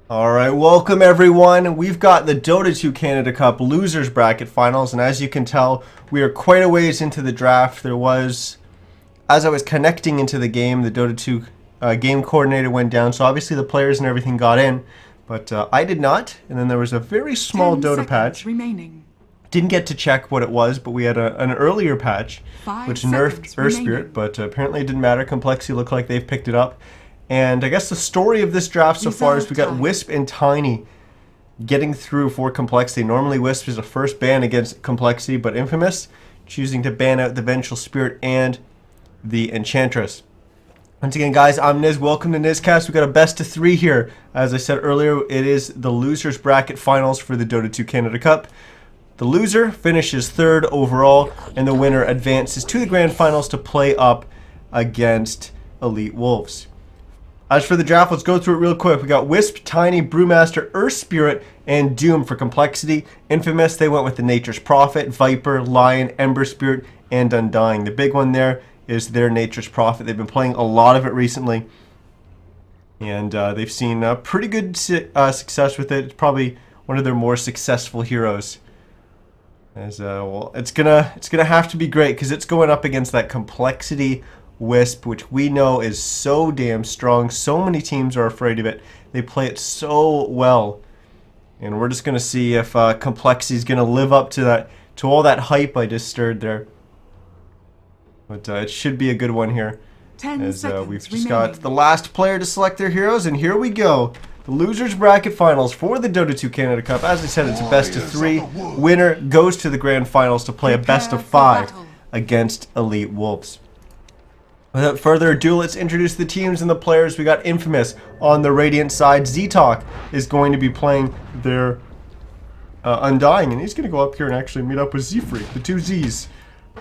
Alright, welcome everyone. We've got the Dota 2 Canada Cup Losers Bracket Finals, and as you can tell, we are quite a ways into the draft. As I was connecting into the game, the Dota 2 game coordinator went down, so obviously the players and everything got in, but I did not, and then there was a very small Dota patch. Remaining. Didn't get to check what it was, but we had an earlier patch, which nerfed Earth Spirit, but apparently it didn't matter. compLexity looked like they've picked it up. And I guess the story of this draft so far is we got Wisp and Tiny getting through for compLexity. Normally Wisp is a first ban against compLexity, but Infamous choosing to ban out the Vengeful Spirit and the Enchantress. Once again, guys, I'm Niz. Welcome to NizCast. We got a best of 3 here. As I said earlier, it is the Losers Bracket Finals for the Dota 2 Canada Cup. The loser finishes 3rd overall, and the winner advances to the Grand Finals to play up against Elite Wolves. As for the draft, let's go through it real quick. We got Wisp, Tiny, Brewmaster, Earth Spirit, and Doom for compLexity. Infamous, they went with the Nature's Prophet, Viper, Lion, Ember Spirit, and Undying. The big one there is their Nature's Prophet. They've been playing a lot of it recently, and they've seen pretty good success with it. It's probably one of their more successful heroes. Well, it's gonna have to be great because it's going up against that compLexity Wisp, which we know is so damn strong. So many teams are afraid of it. They play it so well, and we're just gonna see if compLexity is gonna live up to all that hype I just stirred there. But it should be a good one here. As we've just got the last player to select their heroes, and here we go. The Losers Bracket Finals for the Dota 2 Canada Cup. As I said, it's a best of 3. Winner goes to the Grand Finals to play a best of 5 against Elite Wolves. Without further ado, let's introduce the teams and the players. We got Infamous on the Radiant side. ZTalk is going to be playing their Undying, and he's going to go up here and actually meet up with Z-Freak, the 2 Z's,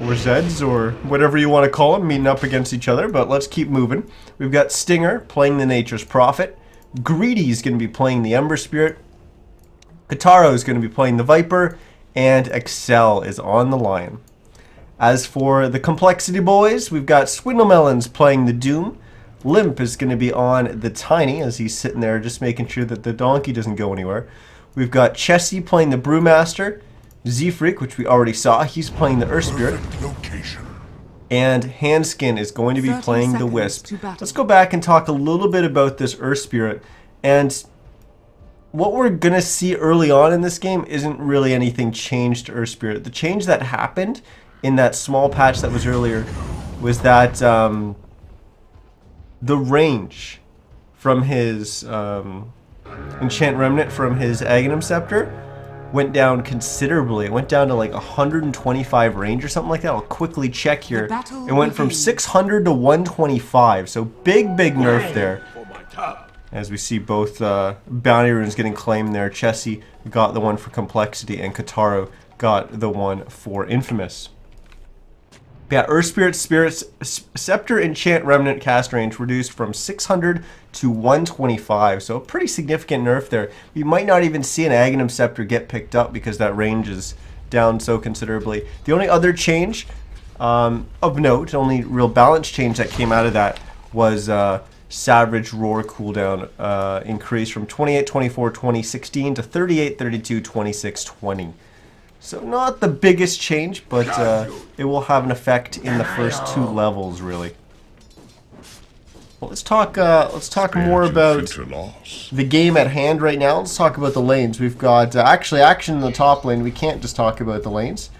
or Zeds, or whatever you want to call them, meeting up against each other. But let's keep moving. We've got Stinger playing the Nature's Prophet. Greedy is going to be playing the Ember Spirit. Kataro is going to be playing the Viper, and Excel is on the Lion. As for the compLexity boys, we've got Swindlemelons playing the Doom. Limp is going to be on the Tiny, as he's sitting there just making sure that the donkey doesn't go anywhere. We've got Chessie playing the Brewmaster. Z-Freak, which we already saw, he's playing the Earth Spirit. And Handskin is going to be playing the Wisp. Let's go back and talk a little bit about this Earth Spirit. And what we're going to see early on in this game isn't really anything changed to Earth Spirit. The change that happened in that small patch that was earlier was that the range from his Enchant Remnant from his Aghanim Scepter went down considerably. It went down to like 125 range or something like that. I'll quickly check here. It went from 600 to 125. So big nerf there. As we see both bounty runes getting claimed there. Chessie got the one for compLexity, and Kataro got the one for Infamous. Yeah, Earth Spirit's Scepter Enchant Remnant cast range reduced from 600 to 125, so a pretty significant nerf there. We might not even see an Aghanim Scepter get picked up because that range is down so considerably. The only other change of note, only real balance change that came out of that was Savage Roar cooldown increase from 28-24 2016 to 38-32 26-20. So not the biggest change, but it will have an effect in the first 2 levels, really. Well, let's talk more about the game at hand right now. Let's talk about the lanes. We've got actually action in the top lane. We can't just talk about the lanes,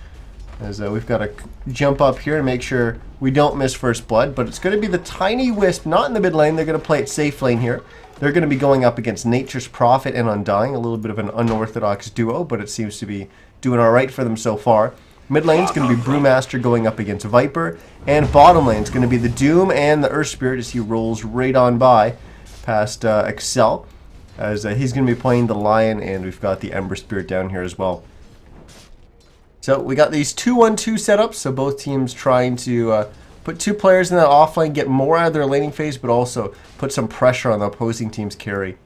as we've got to jump up here and make sure we don't miss first blood. But it's going to be the Tiny Wisp, not in the mid lane. They're going to play it safe lane here. They're going to be going up against Nature's Prophet and Undying, a little bit of an unorthodox duo, but it seems to be doing alright for them so far. Mid lane's going to be Brewmaster going up against Viper, and bottom lane's going to be the Doom and the Earth Spirit as he rolls right on by past Excel, as he's going to be playing the Lion, and we've got the Ember Spirit down here as well. So we got these 2-1-2 setups, so both teams trying to put 2 players in that offlane, get more out of their laning phase, but also put some pressure on the opposing team's carry.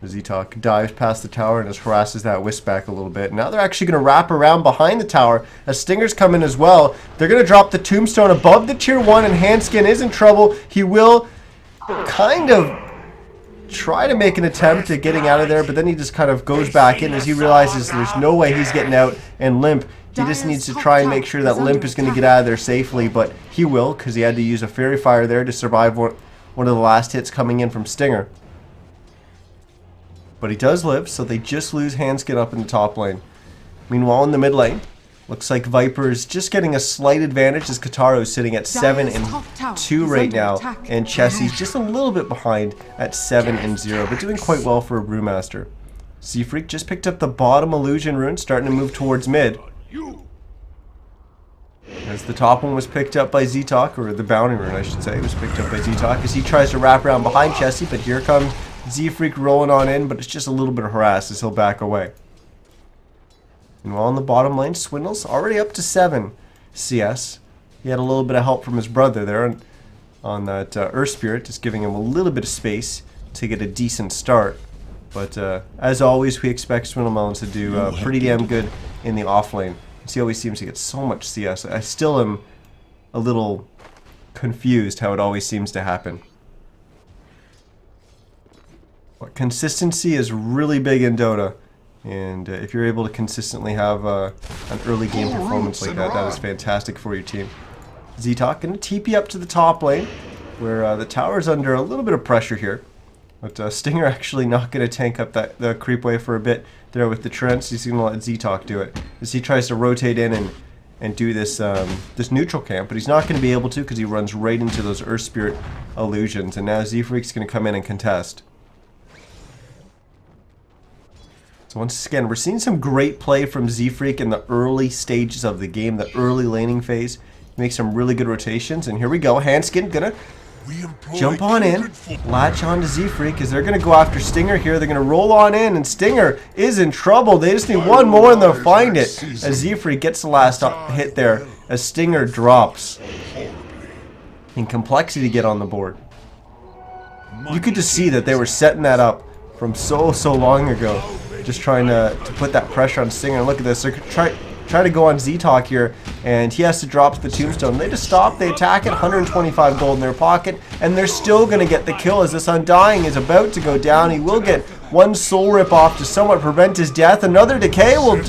ZTalk dives past the tower and just harasses that Wisp back a little bit. Now they're actually going to wrap around behind the tower as Stingers come in as well. They're going to drop the Tombstone above the tier 1, and Handskin is in trouble. He will kind of try to make an attempt at getting out of there, but then he just kind of goes back in as he realizes there's no way he's getting out, and Limp, he just needs to try and make sure that Limp is going to get out of there safely, but he will, because he had to use a Fairy Fire there to survive one of the last hits coming in from Stinger. But he does live, so they just lose Handskin up in the top lane. Meanwhile, in the mid lane, looks like Viper is just getting a slight advantage as Kataro is sitting at 7-2 right now, and Chessie's just a little bit behind at 7-0, but doing quite well for a Brewmaster. Z-Freak just picked up the bottom illusion rune, starting to move towards mid. As the top one was picked up by Z-Talk, or the bounty rune I should say, was picked up by Z-Talk as he tries to wrap around behind Chessie, but here comes Z-Freak rolling on in, but it's just a little bit harassed as he'll back away. Meanwhile, in the bottom lane, Swindle's already up to 7 CS. He had a little bit of help from his brother there on that Earth Spirit, just giving him a little bit of space to get a decent start. But as always, we expect Swindle Melons to do pretty damn good in the off lane. He always seems to get so much CS. I still am a little confused how it always seems to happen. But consistency is really big in Dota. And if you're able to consistently have an early game performance like that, that is fantastic for your team. Z-Talk going to TP up to the top lane, where the tower's under a little bit of pressure here. But Stinger actually not going to tank up the creep wave for a bit there with the Trents. He's going to let Z-Talk do it as he tries to rotate in and do this this neutral camp. But he's not going to be able to because he runs right into those Earth Spirit illusions. And now Z-Freak's going to come in and contest. So once again, we're seeing some great play from Z-Freak in the early stages of the game, the early laning phase. He makes some really good rotations, and here we go. Handskin gonna jump on in, latch on to Z-Freak, as they're gonna go after Stinger here. They're gonna roll on in, and Stinger is in trouble. They just need one more and they'll find it. As Z-Freak gets the last hit there, as Stinger drops. And compLexity get on the board. You could just see that they were setting that up from so long ago. Just trying to put that pressure on Stinger. And look at this. They're try to go on Z-Talk here, and he has to drop the tombstone. They just stop. They attack it. 125 gold in their pocket, and they're still going to get the kill as this Undying is about to go down. He will get one soul rip off to somewhat prevent his death. Another decay will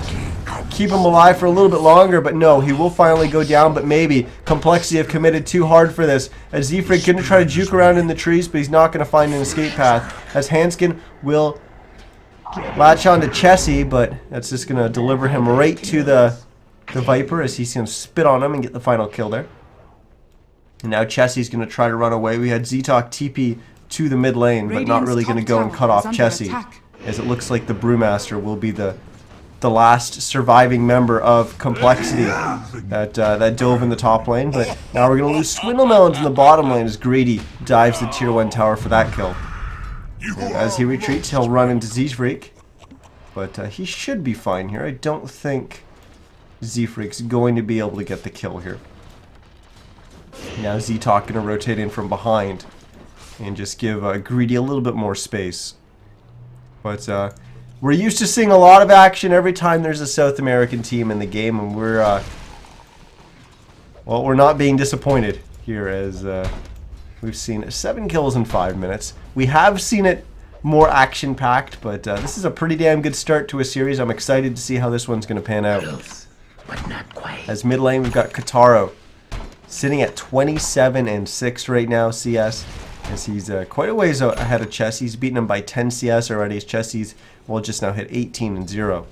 keep him alive for a little bit longer, but no, he will finally go down. But maybe compLexity have committed too hard for this, as Z-Freak going to try to juke around in the trees, but he's not going to find an escape path, as Handskin will latch on to Chessie, but that's just going to deliver him right to the Viper as he's going to spit on him and get the final kill there. And now Chessie's going to try to run away. We had Z-Talk TP to the mid lane, but not really going to go and cut off Chessie, as it looks like the Brewmaster will be the last surviving member of compLexity that dove in the top lane. But now we're going to lose Swindle Melons in the bottom lane as Greedy dives the tier 1 tower for that kill. And as he retreats, he'll run into Z-Freak, but he should be fine here. I don't think Z-Freak's going to be able to get the kill here. Now Z-Talk going to rotate in from behind and just give Greedy a little bit more space. But we're used to seeing a lot of action every time there's a South American team in the game, and we're not being disappointed here, as we've seen 7 kills in 5 minutes. We have seen it more action-packed, but this is a pretty damn good start to a series. I'm excited to see how this one's going to pan out. But not quite. As mid lane, we've got Kataro sitting at 27-6 right now, CS, as he's quite a ways ahead of Chessie. He's beaten him by 10 CS already, as Chessie's will just now hit 18-0.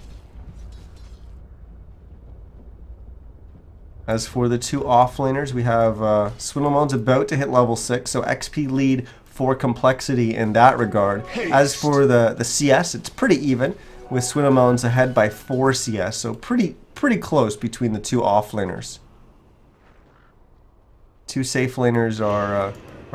As for the two offlaners, we have Swindle Melons about to hit level 6, so XP lead for compLexity in that regard. As for the CS, it's pretty even, with Swindle Melons ahead by 4 CS, so pretty close between the two offlaners. Two safe laners are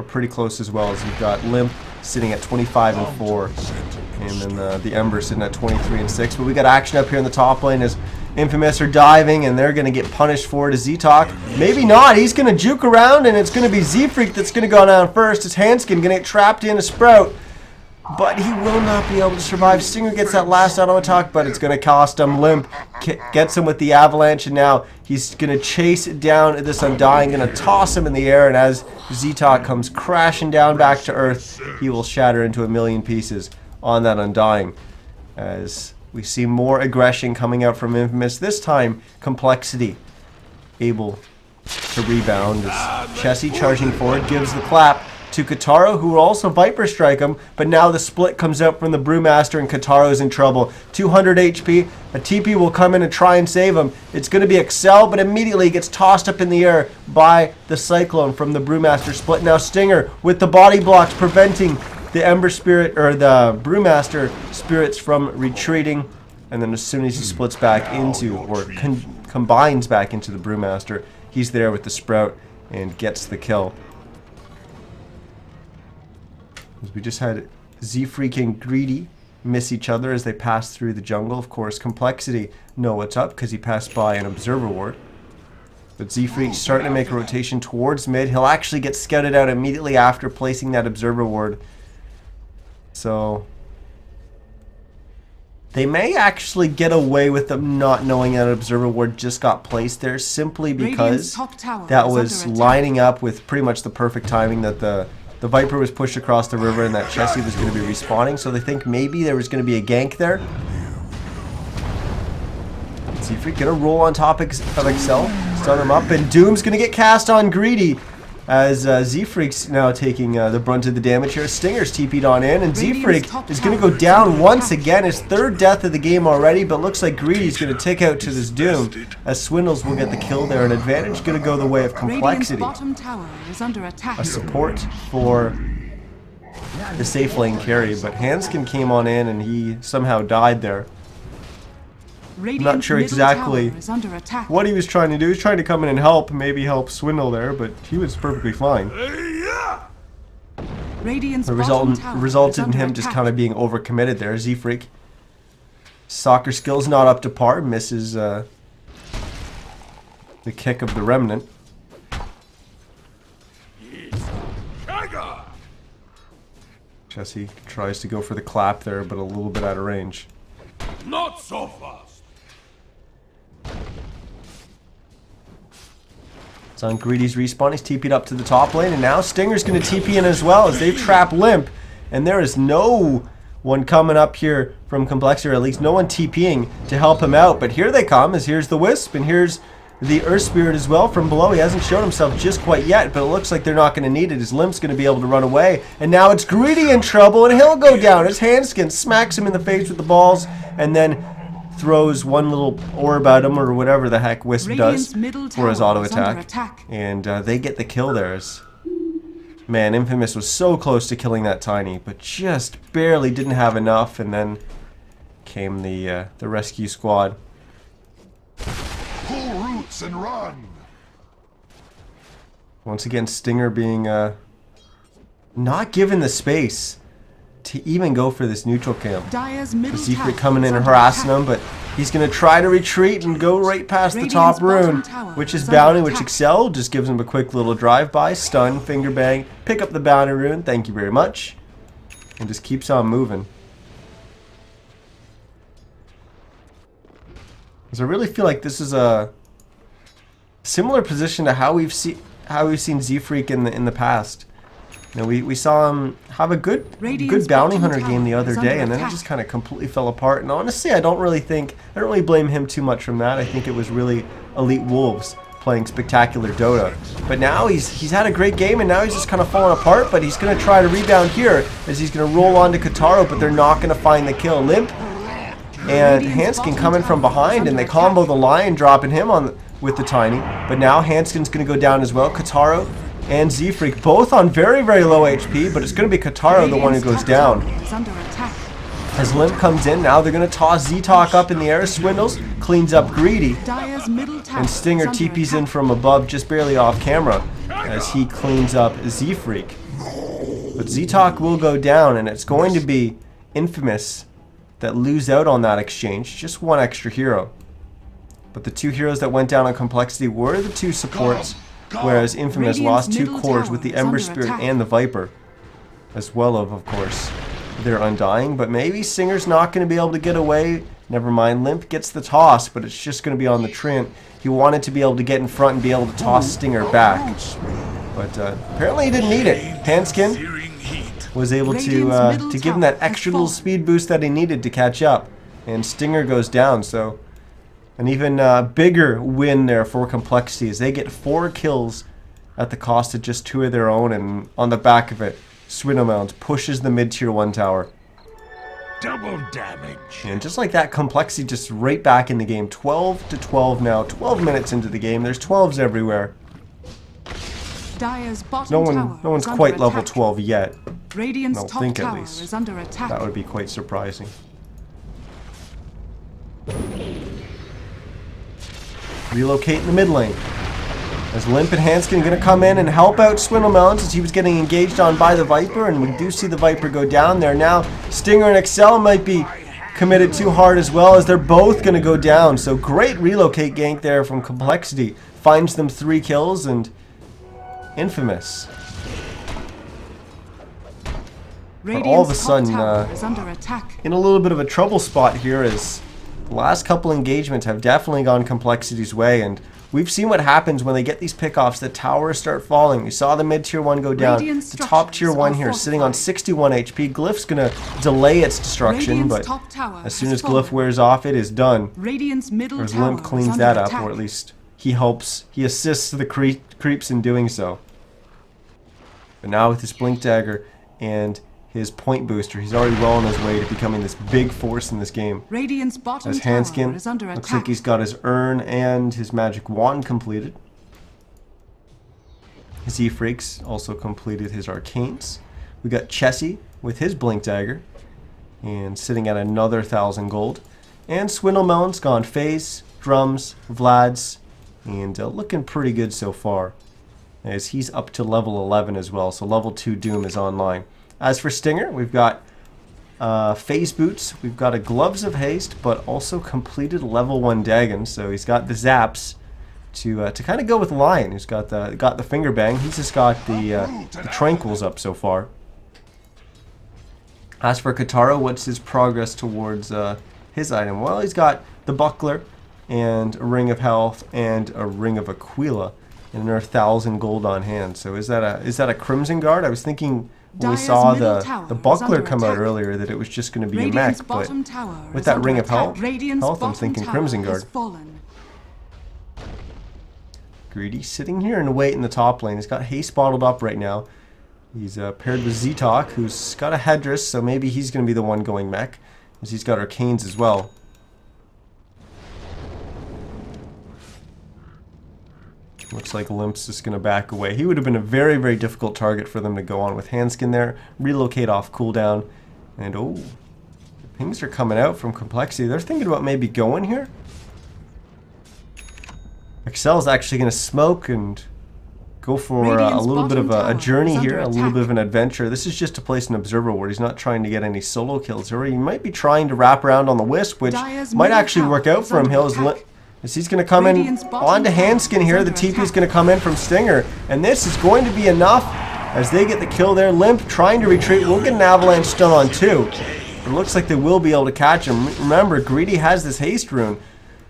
pretty close as well, as you've got Limp sitting at 25-4, and then the Ember sitting at 23-6. But we got action up here in the top lane as Infamous are diving, and they're going to get punished for it. As Z-Talk, maybe not. He's going to juke around, and it's going to be Z-Freak that's going to go down first. As Handskin going to get trapped in a Sprout, but he will not be able to survive. Stinger gets that last auto attack, but it's going to cost him. Limp gets him with the Avalanche, and now He's going to chase down this Undying, going to toss him in the air, and as Z-Talk comes crashing down back to Earth, he will shatter into a million pieces on that Undying. As we see more aggression coming out from Infamous, this time compLexity able to rebound as Chessie charging forward gives the clap to Kataro, who will also Viper Strike him, but now the split comes out from the Brewmaster and Kataro's in trouble. 200 HP, a TP will come in and try and save him. It's going to be Excel, but immediately he gets tossed up in the air by the Cyclone from the Brewmaster split. Now Stinger with the body blocks preventing the Ember Spirit, or the Brewmaster spirits from retreating, and then as soon as he splits back into, or combines back into the Brewmaster, he's there with the Sprout and gets the kill. We just had Z-Freak and Greedy miss each other as they pass through the jungle. Of course, compLexity know what's up because he passed by an Observer Ward. But Z-Freak's starting to make a rotation towards mid. He'll actually get scouted out immediately after placing that Observer Ward. So they may actually get away with them not knowing that Observer Ward just got placed there, simply because that was lining up with pretty much the perfect timing that the Viper was pushed across the river and that Chessie was going to be respawning, so they think maybe there was going to be a gank there. Z-Freak going to roll on top of Excel, stun him up, and Doom's going to get cast on Greedy as Z-Freak's now taking the brunt of the damage here. Stinger's TP'd on in, and Z-Freak is going to go down once again. His third death of the game already, but looks like Greedy's going to tick out to this Doom, as Swindles will get the kill there. An advantage going to go the way of compLexity. A support for the safe lane carry, but Hanskin came on in and he somehow died there. I'm not sure exactly what he was trying to do. He was trying to come in and help, maybe help Swindle there, but he was perfectly fine. The resulted in him just kind of being overcommitted there. Z-Freak. Soccer skills not up to par, misses the kick of the Remnant. Chessie tries to go for the clap there, but a little bit out of range. Not so fast. It's on Greedy's respawn. He's TP'd up to the top lane, and now Stinger's going to TP in as well as they've trapped Limp, and there is no one coming up here from compLexity, or at least no one TPing to help him out. But here they come, as here's the Wisp, and here's the Earth Spirit as well from below. He hasn't shown himself just quite yet, but it looks like they're not going to need it. His Limp's going to be able to run away, and now it's Greedy in trouble, and he'll go down. His Handskin smacks him in the face with the balls, and then throws one little orb at him, or whatever the heck Wisp does for his auto attack, and they get the kill there. Man, Infamous was so close to killing that Tiny, but just barely didn't have enough, and then came the rescue squad. Pull roots and run. Once again, Stinger being not given the space to even go for this neutral camp. Z-Freak coming in and harassing him, but he's going to try to retreat and go right past the top rune, which is Bounty, which Excel just gives him a quick little drive-by, stun, finger bang, pick up the Bounty rune, thank you very much, and just keeps on moving. Because I really feel like this is a similar position to how we've seen Z-Freak in the past. You know, we saw him have a good bounty hunter game the other day, and then it just kind of completely fell apart. And honestly, I don't really blame him too much from that. I think it was really Elite Wolves playing spectacular Dota. But now he's had a great game, and now he's just kind of falling apart. But he's going to try to rebound here as he's going to roll on to Kataro, but they're not going to find the kill. Limp and Hanskin coming from behind, and they combo the Lion, dropping him on with the Tiny. But now Hanskin's going to go down as well. Kataro and Z-Freak both on very, very low HP, but it's going to be Kataro the one who goes down. As Limp comes in, now they're going to toss Z-Talk up in the air. Swindles cleans up Greedy, and Stinger TP's in from above, just barely off camera, as he cleans up Z-Freak. But Z-Talk will go down, and it's going to be Infamous that lose out on that exchange. Just one extra hero. But the two heroes that went down on compLexity were the two supports, whereas Infamous lost two cores with the Ember Spirit and the Viper, as well of course, their Undying. But maybe Stinger's not going to be able to get away Never mind. Limp gets the toss, but it's just going to be on the Treant. He wanted to be able to get in front and be able to toss Stinger back. But apparently he didn't need it. Hanskin was able to give him that extra little speed boost that he needed to catch up. And Stinger goes down, so an even bigger win there for compLexity as they get 4 kills at the cost of just 2 of their own. And on the back of it, Swindlemounds pushes the mid-tier 1 tower. Double damage. And just like that, compLexity just right back in the game. 12-12 now. 12 minutes into the game. There's 12s everywhere. No one's quite level 12 yet. I don't think, at least. That would be quite surprising. Relocate in the mid lane. As Limp and Hanskin going to come in and help out Swindlemounds as he was getting engaged on by the Viper, and we do see the Viper go down there. Now Stinger and Excel might be committed too hard as well, as they're both going to go down. So great relocate gank there from compLexity. Finds them 3 kills, and Infamous. But all of a sudden, in a little bit of a trouble spot here, as the last couple engagements have definitely gone compLexity's way, and we've seen what happens when they get these pickoffs. The towers start falling. We saw the mid-tier 1 go down. The top tier 1 here sitting on 61 HP. Glyph's going to delay its destruction, but as soon as Glyph wears off, it is done. Or as Limp cleans that up, or at least he helps. He assists the creeps in doing so. But now with his Blink Dagger and his point booster, he's already well on his way to becoming this big force in this game. As Hanskin looks like he's got his urn and his magic wand completed. Z-Freaks also completed his arcanes. We got Chessie with his Blink Dagger and sitting at another 1,000 gold. And Swindlemounds gone phase, drums, Vlad's, and looking pretty good so far, as he's up to level 11 as well. So level 2 Doom is online. As for Stinger, we've got phase boots, we've got a Gloves of Haste, but also completed level 1 Dagon. So he's got the zaps to kind of go with Lion, who's got the finger bang. He's just got the tranquils up so far. As for Kataro, what's his progress towards his item? Well, he's got the buckler and a ring of health and a ring of Aquila, and another 1,000 gold on hand. So is that a Crimson Guard? I was thinking when we saw the buckler come out earlier that it was just going to be a mech, but with that ring of health, I'm thinking Crimson Guard. Greedy sitting here and wait in the top lane. He's got haste bottled up right now. He's paired with Ztok, who's got a headdress, so maybe he's going to be the one going mech, as he's got arcanes as well. Looks like Limp's just going to back away. He would have been a very, very difficult target for them to go on with Hanskin there. Relocate off cooldown. And oh, the pings are coming out from compLexity. They're thinking about maybe going here. Excel's actually going to smoke and go for a little bit of a journey here, a little bit of an adventure. This is just to place an observer ward. He's not trying to get any solo kills. Or he might be trying to wrap around on the Wisp, which might actually work out for him. As he's going to come in onto Hanskin here. The TP is going to come in from Stinger. And this is going to be enough as they get the kill there. Limp trying to retreat. We'll get an avalanche stun on 2. It looks like they will be able to catch him. Remember, Greedy has this haste rune,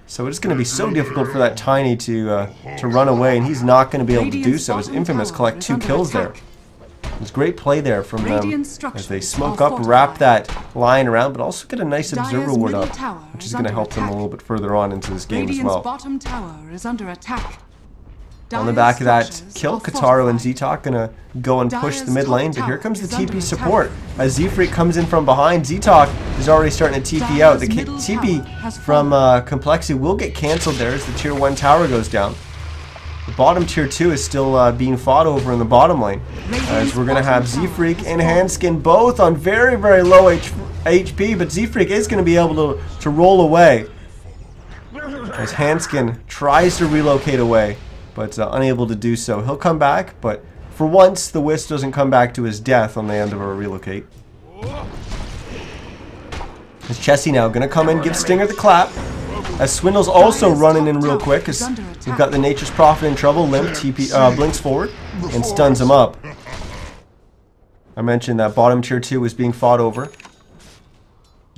so it's going to be so difficult for that Tiny to run away, and he's not going to be able to do so as Infamous collect 2 kills there. It's great play there from them as they smoke up, wrap that line around, but also get a nice observer ward up, which is going to help them a little bit further on into this game as well. On the back of that kill, Kataro and Ztok going to go and push the mid lane, but here comes the TP support. As Z-Freak comes in from behind, Ztok is already starting to TP out. The TP from compLexity will get cancelled there as the tier 1 tower goes down. The bottom tier 2 is still being fought over in the bottom lane, as we're going to have Z-Freak and Hanskin both on very, very low HP, but Z-Freak is going to be able to roll away as Hanskin tries to relocate away, but unable to do so. He'll come back, but for once the Wisp doesn't come back to his death on the end of a relocate. As Chessie now going to come in, give Stinger the clap. As Swindle's also running in real quick, as we've got the Nature's Prophet in trouble. Limp TP blinks forward and stuns him up. I mentioned that bottom tier 2 was being fought over.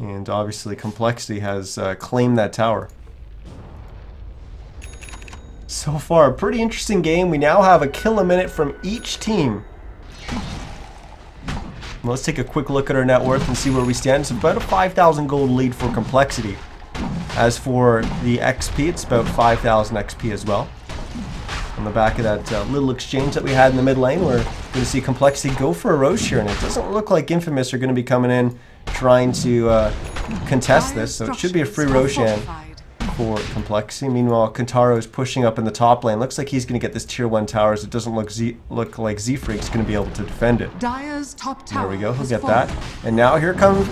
And obviously compLexity has claimed that tower. So far, a pretty interesting game. We now have a kill a minute from each team. Let's take a quick look at our net worth and see where we stand. It's about a 5,000 gold lead for compLexity. As for the XP, it's about 5,000 XP as well. On the back of that little exchange that we had in the mid lane, we're going to see compLexity go for a Roche here, and it doesn't look like Infamous are going to be coming in trying to contest this, so it should be a free Roshan for compLexity. Meanwhile, Kentaro is pushing up in the top lane. Looks like he's going to get this tier 1 tower, as it doesn't look like Z-Freak's going to be able to defend it. There we go, he'll get that. And now here comes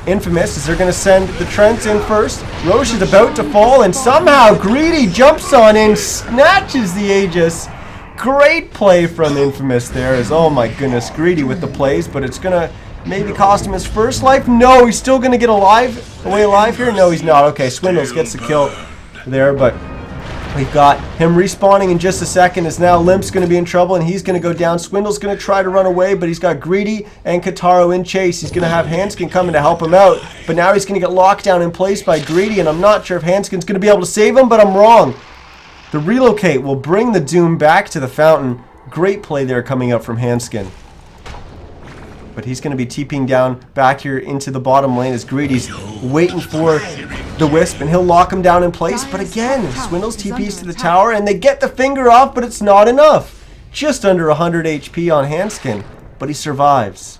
Infamous, as they're going to send the Trents in first. Roche is about to fall, and somehow Greedy jumps on in, snatches the Aegis. Great play from Infamous there, as oh my goodness, Greedy with the plays, but it's going to maybe cost him his first life. No, he's still going to get away alive here. No, he's not. Okay, Swindles gets the kill there, but we've got him respawning in just a second, as now Limp's going to be in trouble, and he's going to go down. Swindle's going to try to run away, but he's got Greedy and Kentaro in chase. He's going to have Hanskin coming to help him out, but now he's going to get locked down in place by Greedy, and I'm not sure if Hanskin's going to be able to save him, but I'm wrong. The relocate will bring the Doom back to the fountain. Great play there coming up from Hanskin. But he's going to be TPing down back here into the bottom lane as Greedy's waiting for the Wisp, and he'll lock him down in place. But again, Swindles TPs to the tower, and they get the finger off, but it's not enough. Just under 100 HP on Hanskin, but he survives.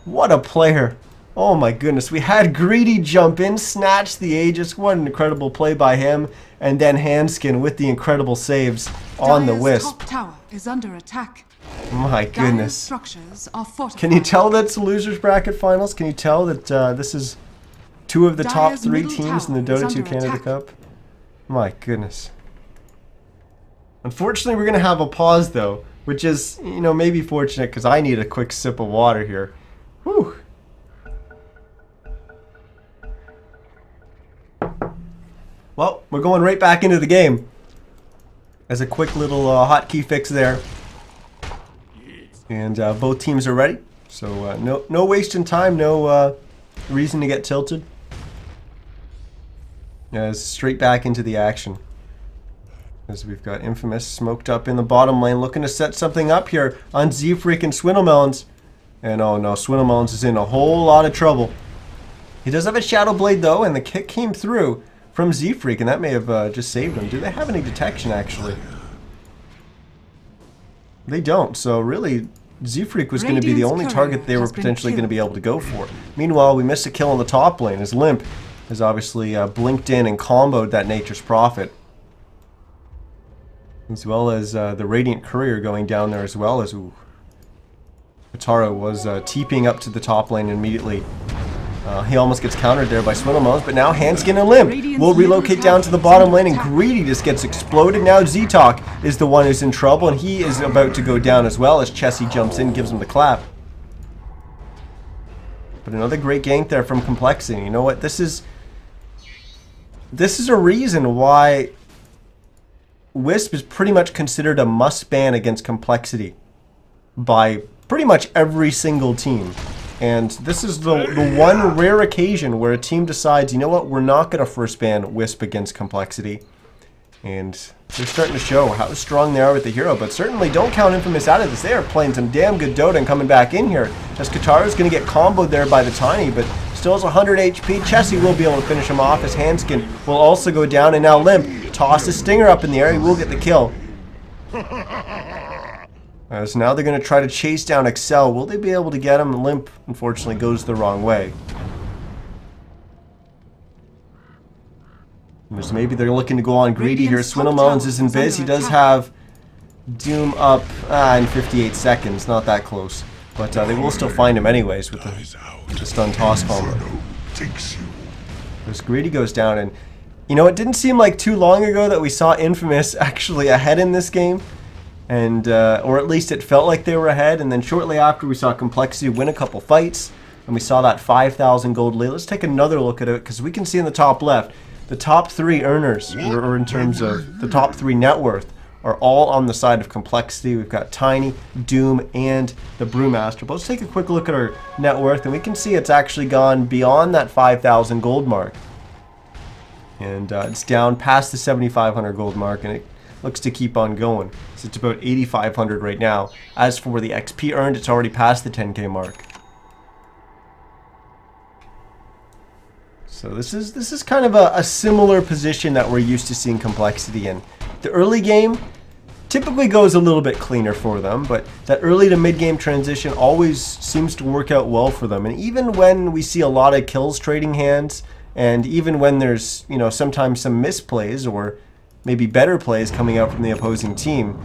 What a player. Oh my goodness, we had Greedy jump in, snatch the Aegis. What an incredible play by him. And then Hanskin with the incredible saves on the Wisp. Top tower is under attack. My goodness. Structures are fortified. Can you tell that's losers bracket finals? Can you tell that this is 2 of the top 3 teams in the Dota 2 Canada Cup? My goodness. Unfortunately, we're going to have a pause though, which is, you know, maybe fortunate because I need a quick sip of water here. Whew. Well, we're going right back into the game. As a quick little hotkey fix there. And both teams are ready. So no wasting time, no reason to get tilted. Straight back into the action. As we've got Infamous smoked up in the bottom lane, looking to set something up here on Z-Freak and Swindlemelons. And oh no, Swindlemelons is in a whole lot of trouble. He does have a Shadow Blade though, and the kick came through from Z-Freak, and that may have just saved him. Do they have any detection actually? They don't, so really Z-Freak was going to be the only target they were potentially going to be able to go for. Meanwhile, we missed a kill on the top lane as Limp has obviously blinked in and comboed that Nature's Prophet. As well as the Radiant Courier going down there as well as... Ooh. Kentaro was TPing up to the top lane immediately. He almost gets countered there by Swindlemelons, but now Hanskin and Limp will relocate down to the bottom lane, and Greedy just gets exploded. Now Z-Talk is the one who's in trouble, and he is about to go down as well as Chessie jumps in, gives him the clap. But another great gank there from compLexity. You know what? This is a reason why Wisp is pretty much considered a must ban against compLexity by pretty much every single team. And this is the one rare occasion where a team decides, you know what, we're not going to first ban Wisp against compLexity. And they're starting to show how strong they are with the hero, but certainly don't count Infamous out of this. They are playing some damn good Dota and coming back in here. Just Kentaro's going to get comboed there by the Tiny, but still has 100 HP. Chessie will be able to finish him off as Hanskin will also go down, and now Limp tosses Stinger up in the air. He will get the kill. So now they're going to try to chase down Excel. Will they be able to get him? Limp, unfortunately, goes the wrong way. So maybe they're looking to go on Greedy here. Swindlemelons is in Viz. He does have Doom up in 58 seconds. Not that close. But they will still find him anyways with the stun toss combo. As Greedy goes down, and you know, it didn't seem like too long ago that we saw Infamous actually ahead in this game. And, or at least it felt like they were ahead, and then shortly after we saw compLexity win a couple fights, and we saw that 5,000 gold lead. Let's take another look at it, because we can see in the top left, the top 3 earners, or in terms of the top 3 net worth, are all on the side of complexity. We've got Tiny, Doom, and the Brewmaster. But let's take a quick look at our net worth, and we can see it's actually gone beyond that 5,000 gold mark. And it's down past the 7,500 gold mark, and it looks to keep on going. So it's about 8,500 right now. As for the XP earned, it's already past the 10k mark. So this is kind of a similar position that we're used to seeing complexity in. The early game typically goes a little bit cleaner for them, but that early to mid game transition always seems to work out well for them. And even when we see a lot of kills trading hands, and even when there's, you know, sometimes some misplays or maybe better plays coming out from the opposing team,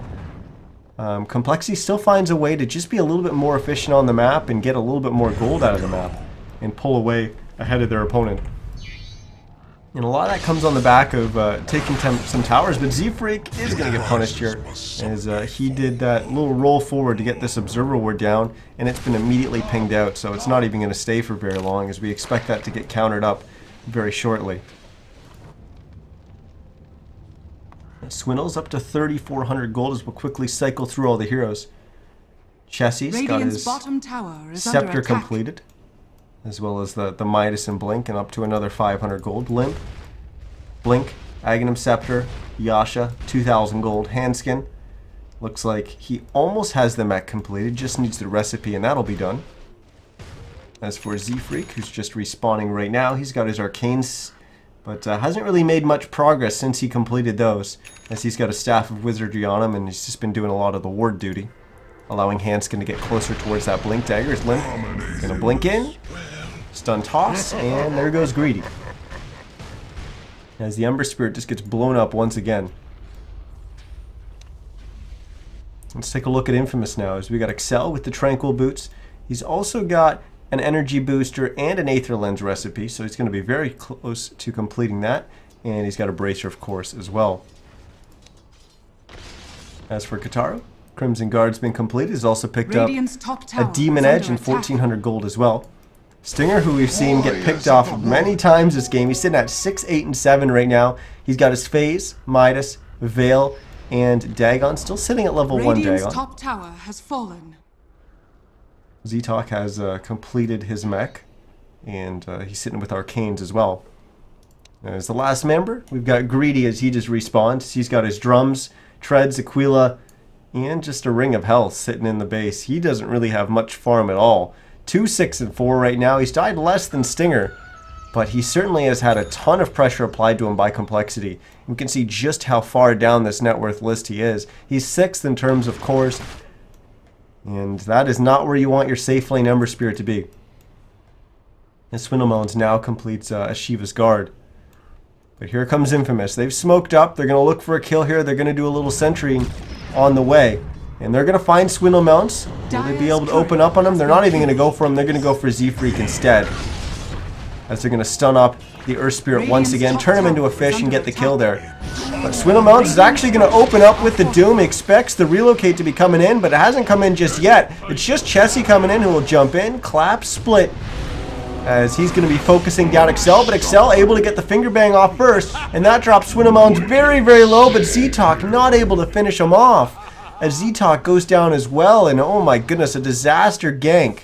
complexity still finds a way to just be a little bit more efficient on the map and get a little bit more gold out of the map and pull away ahead of their opponent. And a lot of that comes on the back of taking some towers, but Z-Freak is going to get punished here as he did that little roll forward to get this observer ward down, and it's been immediately pinged out, so it's not even going to stay for very long as we expect that to get countered up very shortly. Swindle's up to 3,400 gold as we'll quickly cycle through all the heroes. Chessie's got his bottom tower is scepter completed, as well as the Midas and Blink, and up to another 500 gold. Limp, Blink, Aghanim Scepter, Yasha, 2,000 gold. Handskin, looks like he almost has the mech completed, just needs the recipe and that'll be done. As for Z-Freak, who's just respawning right now, he's got his arcanes, but hasn't really made much progress since he completed those, as he's got a Staff of Wizardry on him and he's just been doing a lot of the ward duty, allowing Hanskin to get closer towards that Blink dagger. Is Limp gonna blink in, stun toss, and there goes Greedy, as the Ember Spirit just gets blown up once again. Let's take a look at Infamous now, as we got Excel with the Tranquil Boots. He's also got an energy booster and an Aether Lens recipe, so he's going to be very close to completing that, and he's got a Bracer of course as well. As for Kataru, Crimson Guard's been completed. He's also picked up a Demon Edge and 1,400 gold as well. Stinger, who we've seen get picked off many times this game, he's sitting at 6, 8, and 7 right now. He's got his Phase, Midas, Veil, and Dagon, still sitting at level 1 Dagon. Top tower has fallen. Z-Talk has completed his mech, and he's sitting with Arcanes as well. As the last member, we've got Greedy as he just respawns. He's got his drums, treads, Aquila, and just a ring of health sitting in the base. He doesn't really have much farm at all. 2, 6, and 4 right now. He's died less than Stinger, but he certainly has had a ton of pressure applied to him by complexity. You can see just how far down this net worth list he is. He's 6th in terms of cores, and that is not where you want your safe lane Ember Spirit to be. And Swindlemelons now completes Ashiva's Guard. But here comes Infamous. They've smoked up. They're going to look for a kill here. They're going to do a little sentry on the way. And they're going to find Swindlemelons. Will they be able to open up on him? They're not even going to go for him. They're going to go for Z-Freak instead, as they're going to stun up the Earth Spirit once again, turn him into a fish and get the kill there. But Swindlemelons is actually going to open up with the Doom. He expects the relocate to be coming in, but it hasn't come in just yet. It's just Chessie coming in who will jump in, clap, split, as he's going to be focusing down Excel, but Excel able to get the finger bang off first, and that drops Swindlemelons very, very low, but Z-Talk not able to finish him off, as Z-Talk goes down as well, and oh my goodness, a disaster gank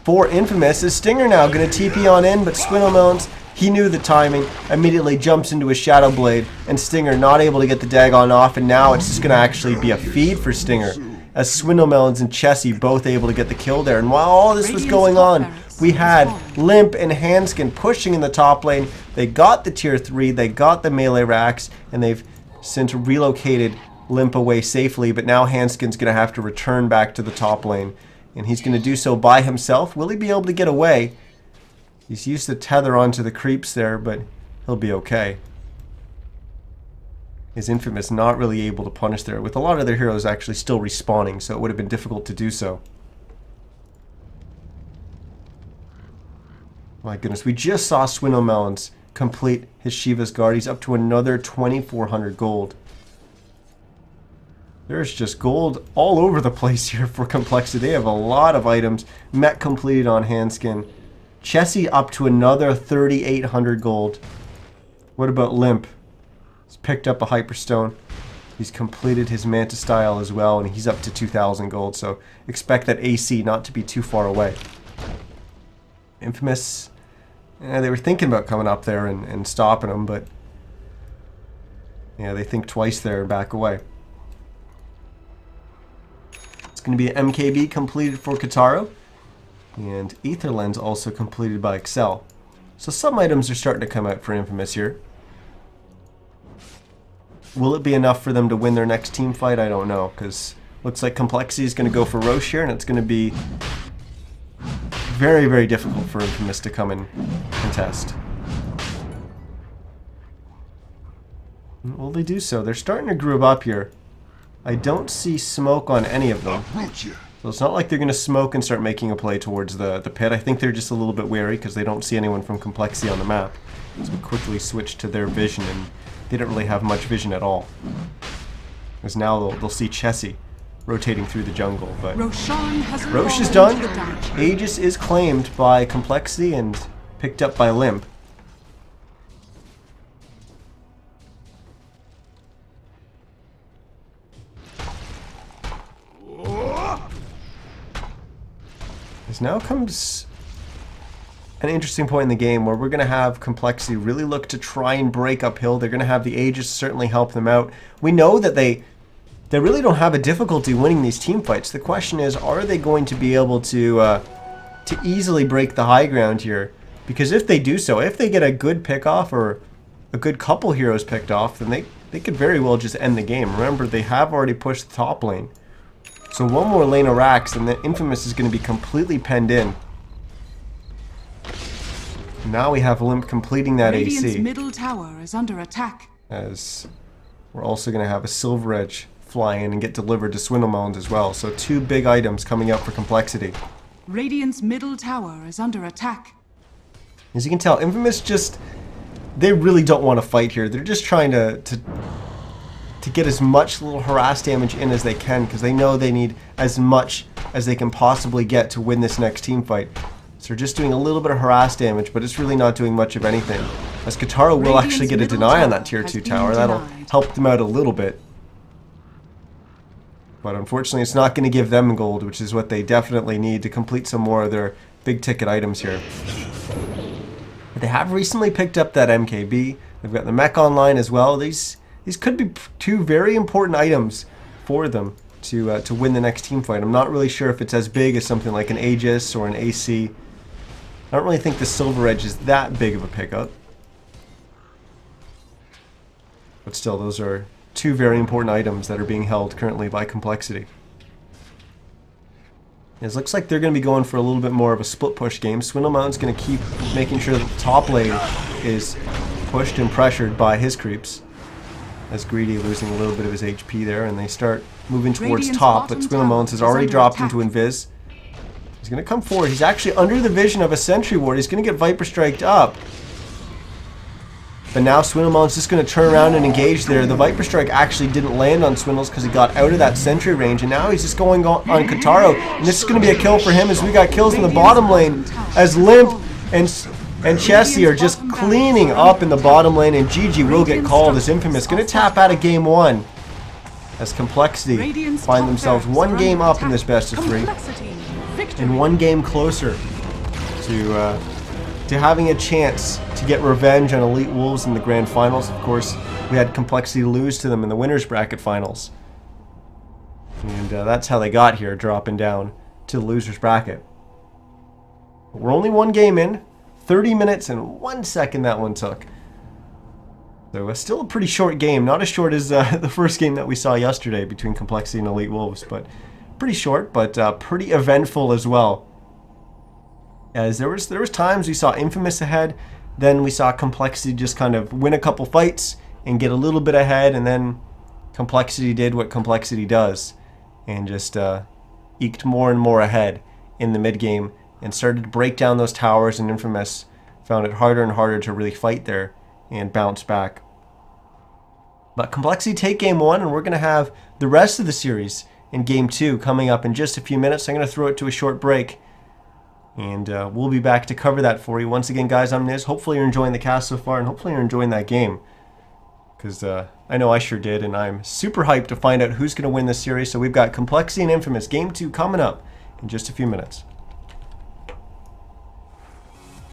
for Infamous. Is Stinger now going to TP on in, but Swindlemelons, he knew the timing, immediately jumps into his Shadow Blade, and Stinger not able to get the Dagon off, and now it's just going to actually be a feed for Stinger, as Swindlemelons and Chessie both able to get the kill there. And while all this was going on, we had Limp and Hanskin pushing in the top lane. They got the tier 3, they got the melee racks, and they've since relocated Limp away safely, but now Hanskin's going to have to return back to the top lane, and he's going to do so by himself. Will he be able to get away? He's used the tether onto the creeps there, but he'll be okay. Is Infamous not really able to punish there, with a lot of their heroes actually still respawning, so it would have been difficult to do so. My goodness, we just saw Swindlemelons complete his Shiva's Guard. He's up to another 2,400 gold. There's just gold all over the place here for complexity. They have a lot of items. Mech completed on Hanskin. Chessie up to another 3,800 gold. What about Limp? He's picked up a Hyperstone. He's completed his Manta style as well, and he's up to 2,000 gold, so expect that AC not to be too far away. Infamous, they were thinking about coming up there and stopping him, but yeah, they think twice there and back away. It's going to be an MKB completed for Kataro, and Ether Lens also completed by Excel. So some items are starting to come out for Infamous here. Will it be enough for them to win their next team fight? I don't know, because looks like compLexity is going to go for Roche here, and it's going to be very, very difficult for Infamous to come and contest. Will they do so? They're starting to group up here. I don't see smoke on any of them. So it's not like they're going to smoke and start making a play towards the pit. I think they're just a little bit wary because they don't see anyone from compLexity on the map. So we quickly switch to their vision, and they don't really have much vision at all. Because now they'll see Chessie rotating through the jungle. But Roche is done. Aegis is claimed by compLexity and picked up by Limp. This now comes an interesting point in the game where we're going to have compLexity really look to try and break uphill. They're going to have the Aegis certainly help them out. We know that they really don't have a difficulty winning these team fights. The question is, are they going to be able to easily break the high ground here? Because if they do so, if they get a good pick off or a good couple heroes picked off, then they could very well just end the game. Remember, they have already pushed the top lane. So one more lane of racks and the Infamous is going to be completely penned in. Now we have Limp completing that Radiant's AC. middle tower is under attack. As we're also going to have a Silver Edge fly in and get delivered to Swindlemelons as well. So two big items coming up for compLexity. Radiant's middle tower is under attack. As you can tell, Infamous they really don't want to fight here. They're just trying to get as much little harass damage in as they can because they know they need as much as they can possibly get to win this next team fight. So they're just doing a little bit of harass damage, but it's really not doing much of anything. As Kataro will actually get a deny on that tier 2 tower. That'll help them out a little bit. But unfortunately, it's not going to give them gold, which is what they definitely need to complete some more of their big ticket items here. But they have recently picked up that MKB. They've got the mech online as well. These could be two very important items for them to win the next team fight. I'm not really sure if it's as big as something like an Aegis or an AC. I don't really think the Silver Edge is that big of a pickup. But still, those are two very important items that are being held currently by compLexity. It looks like they're going to be going for a little bit more of a split push game. Swindlemelon's going to keep making sure that the top lane is pushed and pressured by his creeps. As Greedy losing a little bit of his HP there, and they start moving towards top, but Swindlemelons has already dropped into Invis. He's going to come forward. He's actually under the vision of a Sentry Ward. He's going to get Viper Striked up. But now Swindlemelon's just going to turn around and engage there. The Viper Strike actually didn't land on Swindles because he got out of that sentry range, and now he's just going on Kataro. And this is going to be a kill for him as we got kills in the bottom lane as Limp and Chessie are just cleaning up in the bottom lane, and GG will get called as Infamous going to tap out of game 1 as compLexity find themselves one game up in this best of 3 and one game closer to having a chance to get revenge on Elite Wolves in the grand finals. Of course, we had compLexity lose to them in the winners bracket finals, and that's how they got here, dropping down to the losers bracket. We're only one game in. 30 minutes and 1 second that one took. So still a pretty short game. Not as short as the first game that we saw yesterday between compLexity and Elite Wolves, but pretty short, but pretty eventful as well. As there was times we saw Infamous ahead, then we saw compLexity just kind of win a couple fights and get a little bit ahead, and then compLexity did what compLexity does and just eked more and more ahead in the mid game and started to break down those towers, and Infamous found it harder and harder to really fight there and bounce back. But compLexity take game 1, and we're going to have the rest of the series in game 2 coming up in just a few minutes. I'm going to throw it to a short break, and we'll be back to cover that for you. Once again, guys, I'm Niz. Hopefully you're enjoying the cast so far, and hopefully you're enjoying that game. because I know I sure did, and I'm super hyped to find out who's going to win this series. So we've got compLexity and Infamous Game 2 coming up in just a few minutes.